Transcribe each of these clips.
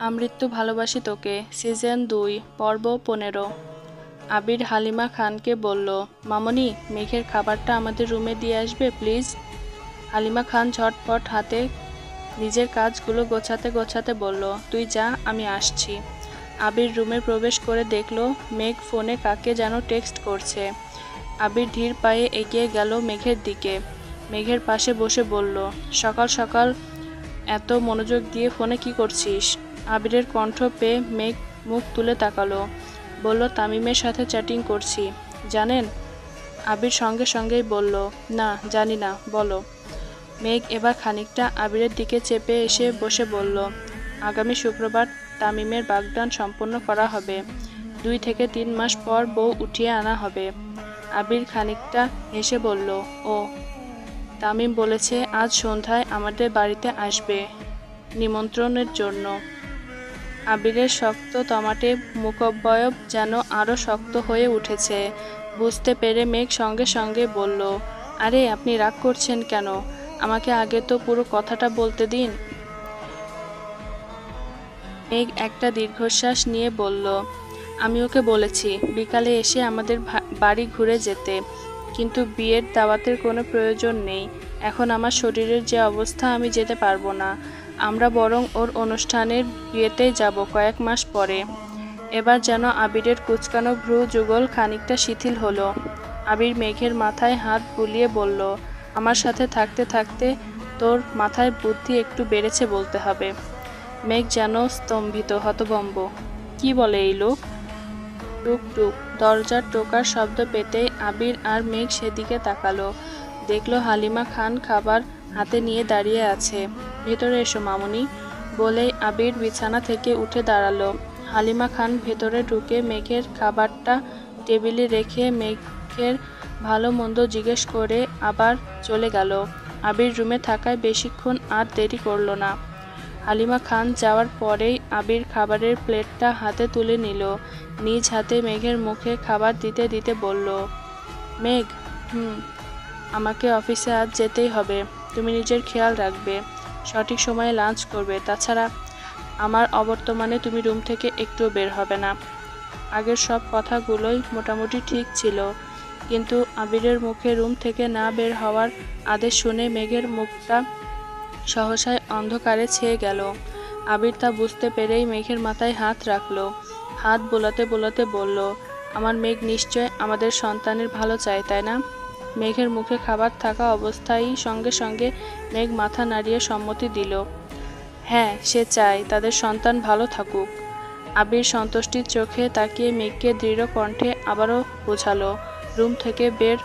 আমৃত্যু ভালোবাসি তোকে সিজন 2 পর্ব 15। আবির হালিমা খানকে বলল, মামনি মেঘের খাবারটা আমাদের রুমে দিয়ে আসবে প্লিজ। হালিমা খান ঝটপট হাতে নিজের কাজগুলো গোছাতে গোছাতে বলল, তুই যা, আমি আসছি। আবির রুমে প্রবেশ করে দেখল মেঘ ফোনে কাকে যেন টেক্সট করছে। আবির ধীর পায়ে এগিয়ে গেল মেঘের দিকে। মেঘের পাশে বসে বলল, সকাল সকাল এত মনোযোগ দিয়ে ফোনে কি করছিস? আবিরের কণ্ঠ পেয়ে মেঘ মুখ তুলে তাকালো, বলল, তামিমের সাথে চ্যাটিং করছি। জানেন? আবির সঙ্গে সঙ্গেই বলল, না জানি না, বলো। মেঘ এবার খানিকটা আবিরের দিকে চেপে এসে বসে বলল, আগামী শুক্রবার তামিমের বাগদান সম্পন্ন করা হবে। 2 থেকে 3 মাস পর বউ উঠিয়ে আনা হবে। আবির খানিকটা হেসে বলল, ও, তামিম বলেছে আজ সন্ধ্যায় আমাদের বাড়িতে আসবে নিমন্ত্রণের জন্য। আবিরের শক্ত তমাটে মুখবয়ব যেন আরও শক্ত হয়ে উঠেছে। বুঝতে পেরে মেঘ সঙ্গে সঙ্গে বলল, আরে আপনি রাগ করছেন কেন? আমাকে আগে তো পুরো কথাটা বলতে দিন। মেঘ একটা দীর্ঘশ্বাস নিয়ে বলল, আমি ওকে বলেছি বিকালে এসে আমাদের বাড়ি ঘুরে যেতে, কিন্তু বিয়ের দাওয়াতের কোনো প্রয়োজন নেই। এখন আমার শরীরের যে অবস্থা, আমি যেতে পারবো না। আমরা বরং ওর অনুষ্ঠানের বিয়েতেই যাব কয়েক মাস পরে। এবার যেন আবিরের কুচকানো ভ্রু যুগল খানিকটা শিথিল হলো। আবির মেঘের মাথায় হাত বুলিয়ে বলল, আমার সাথে থাকতে থাকতে তোর মাথায় বুদ্ধি একটু বেড়েছে বলতে হবে। মেঘ যেন স্তম্ভিত, হতভম্ব। কি বলে এই লোক? টুক টুক দরজার টোকার শব্দ পেতেই আবির আর মেঘ সেদিকে তাকালো। দেখলো হালিমা খান খাবার হাতে নিয়ে দাঁড়িয়ে আছে। ভেতরে এসো মামুনি, বলেই আবির বিছানা থেকে উঠে দাঁড়ালো। হালিমা খান ভেতরে ঢুকে মেঘের খাবারটা টেবিলে রেখে মেঘের ভালো মন্দ জিজ্ঞেস করে আবার চলে গেল। আবির রুমে থাকায় বেশিক্ষণ আর দেরি করল না। হালিমা খান যাওয়ার পরেই আবির খাবারের প্লেটটা হাতে তুলে নিল। নিজ হাতে মেঘের মুখে খাবার দিতে দিতে বলল, মেঘ, আমাকে অফিসে আজ যেতেই হবে। তুমি নিজের খেয়াল রাখবে, সঠিক সময়ে লাঞ্চ করবে। তাছাড়া আমার অবর্তমানে তুমি রুম থেকে একটুও বের হবে না। আগের সব কথাগুলোই মোটামুটি ঠিক ছিল, কিন্তু আবিরের মুখে রুম থেকে না বের হওয়ার আদেশ শুনে মেঘের মুখটা সহসায় অন্ধকারে ছেয়ে গেল। আবির তা বুঝতে পেরেই মেঘের মাথায় হাত রাখলো। হাত বোলাতে বোলাতে বলল, আমার মেঘ নিশ্চয় আমাদের সন্তানের ভালো চায়, তাই না? মেঘের মুখে খাবার থাকা অবস্থায় সঙ্গে সঙ্গে মেঘ মাথা নাড়িয়ে সম্মতি দিল। হ্যাঁ, সে চায় তাদের সন্তান ভালো থাকুক। আবির সন্তুষ্টির চোখে তাকিয়ে মেঘকে দৃঢ় কণ্ঠে আবারও বোঝালো, রুম থেকে বের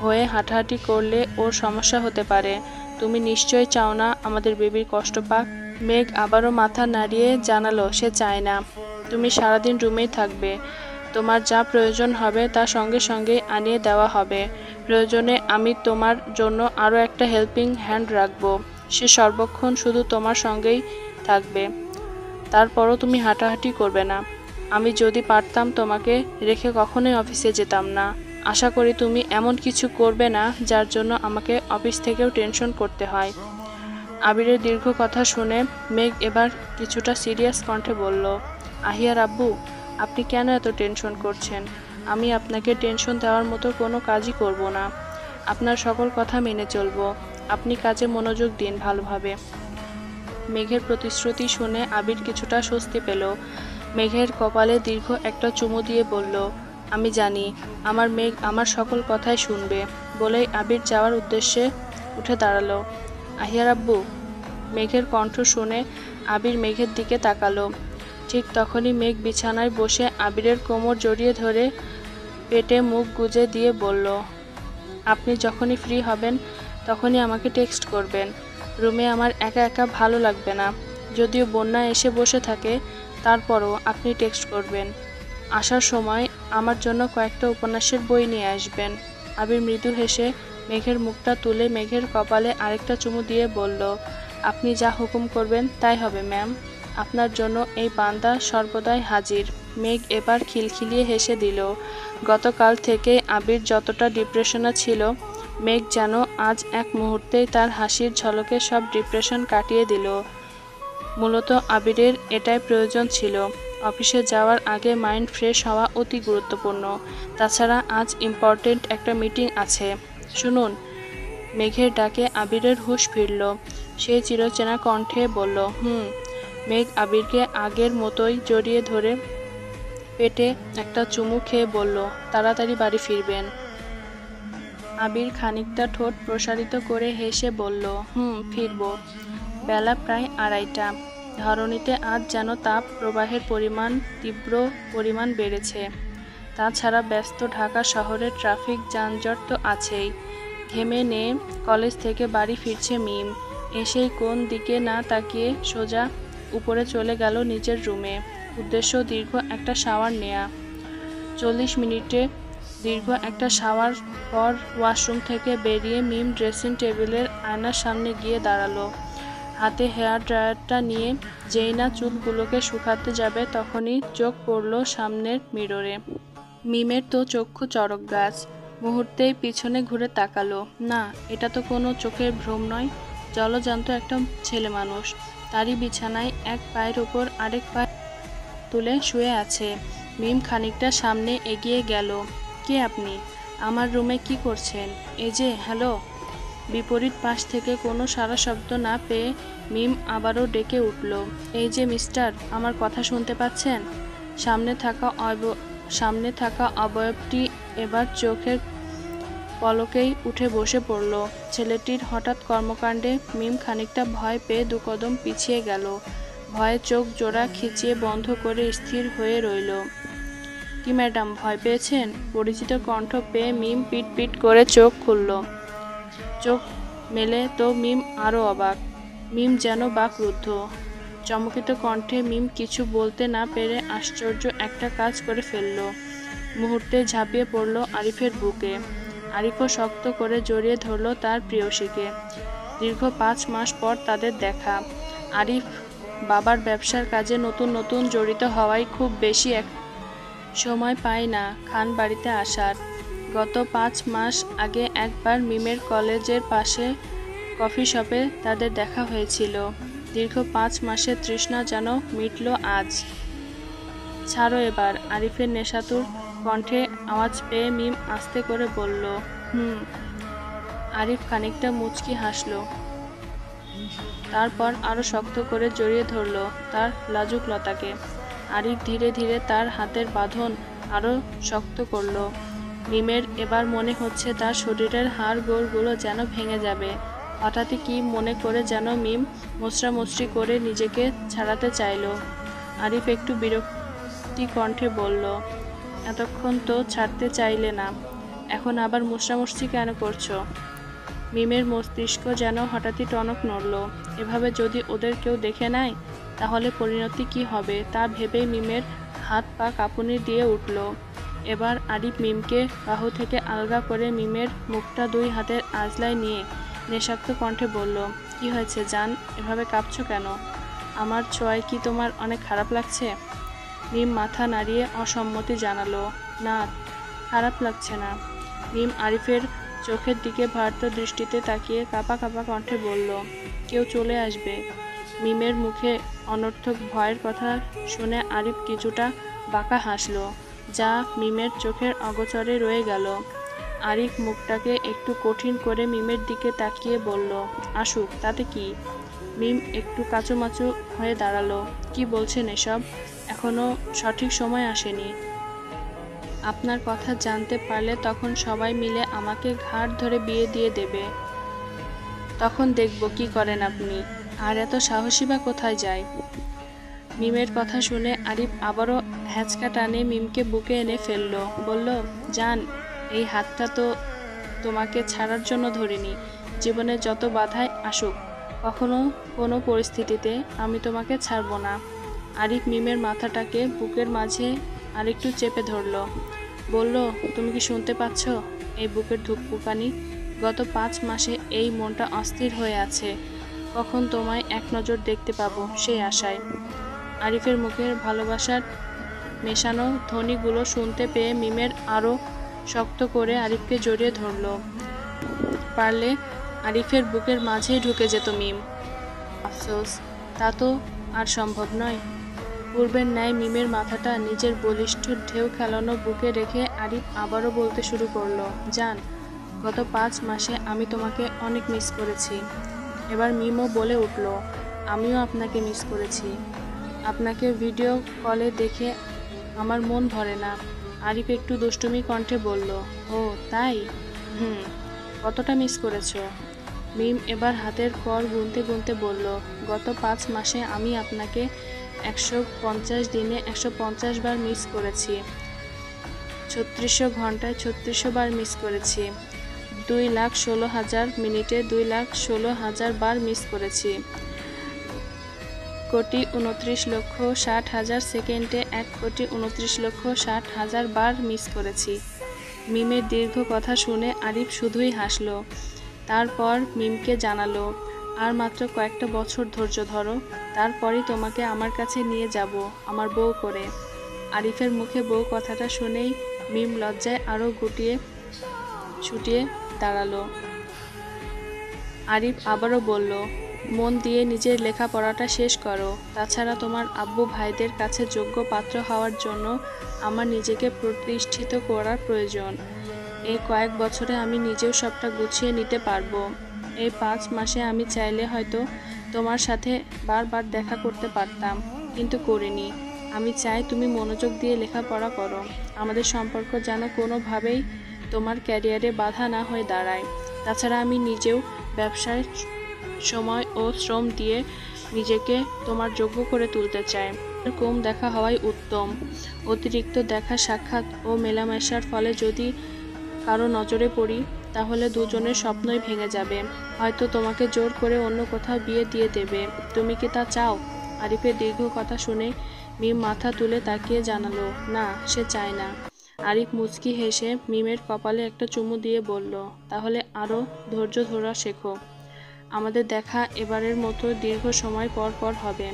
হয়ে হাঁটাহাঁটি করলে ওর সমস্যা হতে পারে। তুমি নিশ্চয় চাও না আমাদের বেবির কষ্ট পাক। মেঘ আবারও মাথা নাড়িয়ে জানালো, সে চায় না। তুমি সারাদিন রুমেই থাকবে। তোমার যা প্রয়োজন হবে তা সঙ্গে সঙ্গেই আনিয়ে দেওয়া হবে। প্রয়োজনে আমি তোমার জন্য আরও একটা হেল্পিং হ্যান্ড রাখবো। সে সর্বক্ষণ শুধু তোমার সঙ্গেই থাকবে। তারপরও তুমি হাঁটাহাঁটি করবে না। আমি যদি পারতাম তোমাকে রেখে কখনোই অফিসে যেতাম না। আশা করি তুমি এমন কিছু করবে না যার জন্য আমাকে অফিস থেকেও টেনশন করতে হয়। আবিরের দীর্ঘ কথা শুনে মেঘ এবার কিছুটা সিরিয়াস কণ্ঠে বলল, আহিয়ার আব্বু, আপনি কেন এত টেনশন করছেন? আমি আপনাকে টেনশন দেওয়ার মতো কোনো কাজই করব না। আপনার সকল কথা মেনে চলব। আপনি কাজে মনোযোগ দিন ভালোভাবে। মেঘের প্রতিশ্রুতি শুনে আবির কিছুটা স্বস্তি পেল। মেঘের কপালে দীর্ঘ একটা চুমু দিয়ে বলল, আমি জানি আমার মেঘ আমার সকল কথাই শুনবে। বলেই আবির যাওয়ার উদ্দেশ্যে উঠে দাঁড়ালো। আহিয়ার আব্বু। মেঘের কণ্ঠ শুনে আবির মেঘের দিকে তাকালো। ঠিক তখনই মেঘ বিছানায় বসে আবিরের কোমর জড়িয়ে ধরে পেটে মুখ গুজে দিয়ে বলল, আপনি যখনই ফ্রি হবেন তখনই আমাকে টেক্সট করবেন। রুমে আমার একা একা ভালো লাগবে না। যদিও বন্যা এসে বসে থাকে, তারপরও আপনি টেক্সট করবেন। আসার সময় আমার জন্য কয়েকটা উপন্যাসের বই নিয়ে আসবেন। আবির মৃদু হেসে মেঘের মুখটা তুলে মেঘের কপালে আরেকটা চুমু দিয়ে বলল, আপনি যা হুকুম করবেন তাই হবে ম্যাম। আপনার জন্য এই বান্দা সর্বদাই হাজির। মেঘ এবার খিলখিলিয়ে হেসে দিল। গতকাল থেকে আবির যতটা ডিপ্রেশনে ছিল, মেঘ যেন আজ এক মুহূর্তেই তার হাসির ঝলকে সব ডিপ্রেশন কাটিয়ে দিল। মূলত আবিরের এটাই প্রয়োজন ছিল। অফিসে যাওয়ার আগে মাইন্ড ফ্রেশ হওয়া অতি গুরুত্বপূর্ণ। তাছাড়া আজ ইম্পর্টেন্ট একটা মিটিং আছে। শুনুন। মেঘের ডাকে আবিরের হুঁশ ফিরল। সে চিরচেনা কণ্ঠে বলল, মেঘ আবিরকে আগের মতোই জড়িয়ে ধরে পেটে একটা চুমু খেয়ে বলল, তাড়াতাড়ি বাড়ি ফিরবেন। আবির খানিকটা ঠোঁট প্রসারিত করে হেসে বলল, ফিরব। বেলা প্রায় 2:30। ধরণীতে আজ যেন তাপ প্রবাহের তীব্র পরিমাণ বেড়েছে। তাছাড়া ব্যস্ত ঢাকা শহরের ট্রাফিক যানজট তো আছেই। ঘেমে নিয়ে কলেজ থেকে বাড়ি ফিরছে মিম। এসেই কোন দিকে না তাকিয়ে সোজা উপরে চলে গেল নিজের রুমে। উদ্দেশ্য দীর্ঘ একটা শাওয়ার নেয়া। 40 মিনিটে দীর্ঘ একটা শাওয়ার পর ওয়াশরুম থেকে বেরিয়ে মিম ড্রেসিং টেবিলের আয়নার সামনে গিয়ে দাঁড়ালো। হাতে হেয়ার ড্রায়ারটা নিয়ে যেই না চুলগুলোকে শুকাতে যাবে তখনই চোখ পড়ল সামনের মিররে। মিমের তো চক্ষু চড়ক গাছ। মুহূর্তেই পিছনে ঘুরে তাকালো। না, এটা তো কোনো চোখের ভ্রম নয়। জলজান্ত একটা ছেলে মানুষ। তারই বিছানায় এক পায়ের ওপর আরেক পা তুলে শুয়ে আছে। মিম খানিকটা সামনে এগিয়ে গেল। কে আপনি? আমার রুমে কি করছেন? এই যে, হ্যালো। বিপরীত পাশ থেকে কোনো সাড়া শব্দ না পেয়ে মিম আবারও ডেকে উঠল, এই যে মিস্টার, আমার কথা শুনতে পাচ্ছেন? সামনে থাকা অবয়বটি এবার চোখের পলকেই উঠে বসে পড়ল। ছেলেটির হঠাৎ কর্মকাণ্ডে মিম খানিকটা ভয় পেয়ে 2 কদম পিছিয়ে গেল। ভয়ে চোখ জোড়া খিচিয়ে বন্ধ করে স্থির হয়ে রইল। কি ম্যাডাম, ভয় পেয়েছেন? পরিচিত কণ্ঠ পেয়ে মিম পিট পিট করে চোখ খুলল। চোখ মেলে তো মিম আরও অবাক। মিম যেন বাকরুদ্ধ। চমকিত কণ্ঠে মিম কিছু বলতে না পেরে আশ্চর্য একটা কাজ করে ফেলল। মুহূর্তে ঝাঁপিয়ে পড়ল আরিফের বুকে। আরিফও শক্ত করে জড়িয়ে ধরল তার প্রেয়সীকে। দীর্ঘ 5 মাস পর তাদের দেখা। আরিফ বাবার ব্যবসার কাজে নতুন জড়িত হওয়ায় খুব বেশি সময় পায় না খান বাড়িতে আসার। গত 5 মাস আগে একবার মিমের কলেজের পাশে কফি শপে তাদের দেখা হয়েছিল। দীর্ঘ 5 মাসের তৃষ্ণা যেন মিটল আজ। ছাড়ো এবার। আরিফের নেশাতুর কণ্ঠে আওয়াজ পেয়ে মিম আস্তে করে বলল, আরিফ খানিকটা মুচকি হাসল। তারপর আরো শক্ত করে জড়িয়ে ধরল তার লাজুক লতাকে। আরিফ ধীরে ধীরে তার হাতের বাঁধন আরো শক্ত করল। মিমের এবার মনে হচ্ছে তার শরীরের হাড় গোড়গুলো যেন ভেঙে যাবে। হঠাৎই কি মনে করে যেন মিম মোচড়ামুচড়ি করে নিজেকে ছাড়াতে চাইল। আরিফ একটু বিরক্তি কণ্ঠে বলল, এতক্ষণ তো ছাড়তে চাইলে না, এখন আবার মোচড়ামুচড়ি কেন করছো? মিমের মস্তিষ্ক যেন হঠাৎই টনক নড়ল। এভাবে যদি ওদের কেউ দেখে নেয় তাহলে পরিণতি কি হবে তা ভেবেই মিমের হাত পা কাঁপুনি দিয়ে উঠল। এবার আরিফ মিমকে বাহু থেকে আলগা করে মিমের মুখটা 2 হাতের আঁচলায় নিয়ে নেশাক্ত কণ্ঠে বলল, কি হয়েছে জান, এভাবে কাঁপছো কেন? আমার ছোঁয়ায় কি তোমার অনেক খারাপ লাগছে? মিম মাথা নাড়িয়ে অসম্মতি জানালো, না, খারাপ লাগছে না। মিম আরিফের চোখের দিকে ভারার্ত দৃষ্টিতে তাকিয়ে কাঁপা কাঁপা কণ্ঠে বলল, কেউ চলে আসবে। মিমের মুখে অনর্থক ভয়ের কথা শুনে আরিফ কিছুটা বাঁকা হাসল, যা মিমের চোখের অগোচরে রয়ে গেল। আরিফ মুখটাকে একটু কঠিন করে মিমের দিকে তাকিয়ে বলল, আসুক, তাতে কি? মিম একটু কাঁচুমাচু হয়ে দাঁড়ালো। কি বলছেন এসব? এখনো সঠিক সময় আসেনি। আপনার কথা জানতে পারলে তখন সবাই মিলে আমাকে ঘাড় ধরে বিয়ে দিয়ে দেবে। তখন দেখব কি করেন আপনি। আর এত সাহসী বা কোথায় যায়? মিমের কথা শুনে আরিফ আবারও হ্যাঁচকা টানে মিমকে বুকে এনে ফেলল। বলল, জান, এই হাতটা তো তোমাকে ছাড়ার জন্য ধরিনি। জীবনে যত বাধাই আসুক, কখনো কোনো পরিস্থিতিতে আমি তোমাকে ছাড়ব না। আরিফ মিমের মাথাটাকে বুকের মাঝে আরেকটু চেপে ধরল। বলল, তুমি কি শুনতে পাচ্ছ এই বুকের ধুকপুকানি? গত 5 মাসে এই মনটা অস্থির হয়ে আছে, কখন তোমায় এক নজর দেখতে পাবো সেই আশায়। আরিফের মুখের ভালোবাসার মেশানো ধ্বনিগুলো শুনতে পেয়ে মিমের আরও শক্ত করে আরিফকে জড়িয়ে ধরল। পারলে আরিফের বুকের মাঝেই ঢুকে যেত মিম। আফসোস, তা তো আর সম্ভব নয়। পূর্বের ন্যায় মিমের মাথাটা নিজের বলিষ্ঠ ঢেউ খেলানো বুকে রেখে আরিফ আবারও বলতে শুরু করলো, জান, গত 5 মাসে আমি তোমাকে অনেক মিস করেছি। এবার মিমও বলে উঠল, আমিও আপনাকে মিস করেছি। আপনাকে ভিডিও কলে দেখে আমার মন ভরে না। আরিফ একটু দুষ্টুমি কণ্ঠে বলল, ও তাই? কতটা মিস করেছো? মিম এবার হাতের কর গুনতে গুনতে বলল, গত 5 মাসে আমি আপনাকে 150 দিনে 150 বার মিস করেছি, 3600 ঘন্টায় 3600 বার মিস করেছি, 2,16,000 মিনিটে 2,16,000 বার মিস করেছি, 1,29,60,000 সেকেন্ডে 1,29,60,000 বার মিস করেছি। মিমের দীর্ঘ কথা শুনে আরিফ শুধুই হাসল। তারপর মিমকে জানালো, আর মাত্র কয়েকটা বছর ধৈর্য ধরো, তারপরই তোমাকে আমার কাছে নিয়ে যাব আমার বউ করে। আরিফের মুখে বউ কথাটা শুনেই মিম লজ্জায় আরও ছুটিয়ে দাঁড়ালো। আরিফ আবারও বলল, মন দিয়ে নিজের লেখাপড়াটা শেষ করো। তাছাড়া তোমার আব্বু ভাইদের কাছে যোগ্য পাত্র হওয়ার জন্য আমার নিজেকে প্রতিষ্ঠিত করার প্রয়োজন। এই কয়েক বছরে আমি নিজেও সবটা গুছিয়ে নিতে পারবো। এই 5 মাসে আমি চাইলে হয়তো তোমার সাথে বারবার দেখা করতে পারতাম, কিন্তু করিনি। আমি চাই তুমি মনোযোগ দিয়ে লেখাপড়া করো। আমাদের সম্পর্ক যেন কোনোভাবেই তোমার ক্যারিয়ারে বাধা না হয়ে দাঁড়ায়। তাছাড়া আমি নিজেও ব্যবসায় সময় ও শ্রম দিয়ে নিজেকে তোমার যোগ্য করে তুলতে চাই। কম দেখা হওয়াই উত্তম। অতিরিক্ত দেখা সাক্ষাৎ ও মেলামেশার ফলে যদি কারো নজরে পড়ি, তাহলে দুজনের স্বপ্নই ভেঙে যাবে। হয়তো তোমাকে জোর করে অন্য কোথাও বিয়ে দিয়ে দেবে। তুমি কি তা চাও? আরিফের দীর্ঘ কথা শুনে মিম মাথা তুলে তাকিয়ে জানালো, না, সে চায় না। আরিফ মুচকি হেসে মিমের কপালে একটা চুমু দিয়ে বলল, তাহলে আরও ধৈর্য ধরা শেখো। আমাদের দেখা এবারের মতো দীর্ঘ সময় পর পর হবে।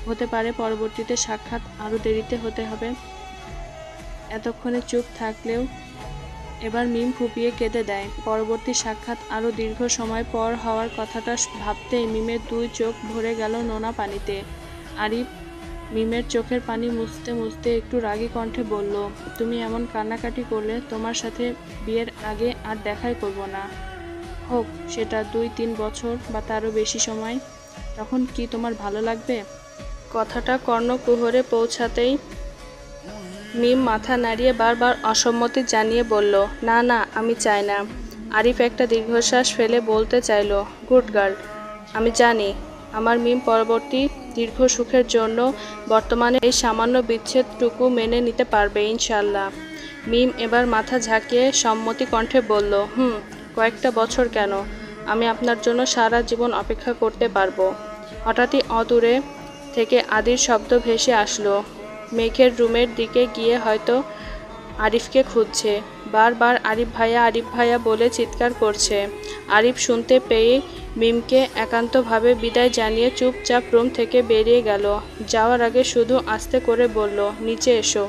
হতে পারে পরবর্তীতে সাক্ষাৎ আরও দেরিতে হতে হবে। এতক্ষণে চুপ থাকলেও এবার মিম ফুপিয়ে কেঁদে দেয়। পরবর্তী সাক্ষাৎ আরও দীর্ঘ সময় পর হওয়ার কথাটা ভাবতেই মিমের 2 চোখ ভরে গেল নোনা পানিতে। আরিফ মিমের চোখের পানি মুছতে মুছতে একটু রাগী কণ্ঠে বলল, তুমি এমন কান্নাকাটি করলে তোমার সাথে বিয়ের আগে আর দেখাই করব না। হোক সেটা 2-3 বছর বা তারও বেশি সময়, তখন কি তোমার ভালো লাগবে? কথাটা কর্ণকুহরে পৌঁছাতেই মিম মাথা নাড়িয়ে বারবার অসম্মতি জানিয়ে বলল, না না, আমি চাই না। আরিফ একটা দীর্ঘশ্বাস ফেলে বলতে চাইল, গুড গার্ল। আমি জানি আমার মিম পরবর্তী দীর্ঘ সুখের জন্য বর্তমানে এই সামান্য বিচ্ছেদটুকু মেনে নিতে পারবে ইনশাল্লাহ। মিম এবার মাথা ঝাঁকিয়ে সম্মতি কণ্ঠে বলল, কয়েকটা বছর কেন, আমি আপনার জন্য সারা জীবন অপেক্ষা করতে পারবো। হঠাৎই অদূরে থেকে আদির শব্দ ভেসে আসলো। মেঘের রুমের দিকে গিয়ে হয়তো আরিফকে খুঁজছে। বারবার আরিফ ভাইয়া বলে চিৎকার করছে। আরিফ শুনতে পেয়ে মিমকে একান্তভাবে বিদায় জানিয়ে চুপচাপ রুম থেকে বেরিয়ে গেল। যাওয়ার আগে শুধু আস্তে করে বলল, নিচে এসো।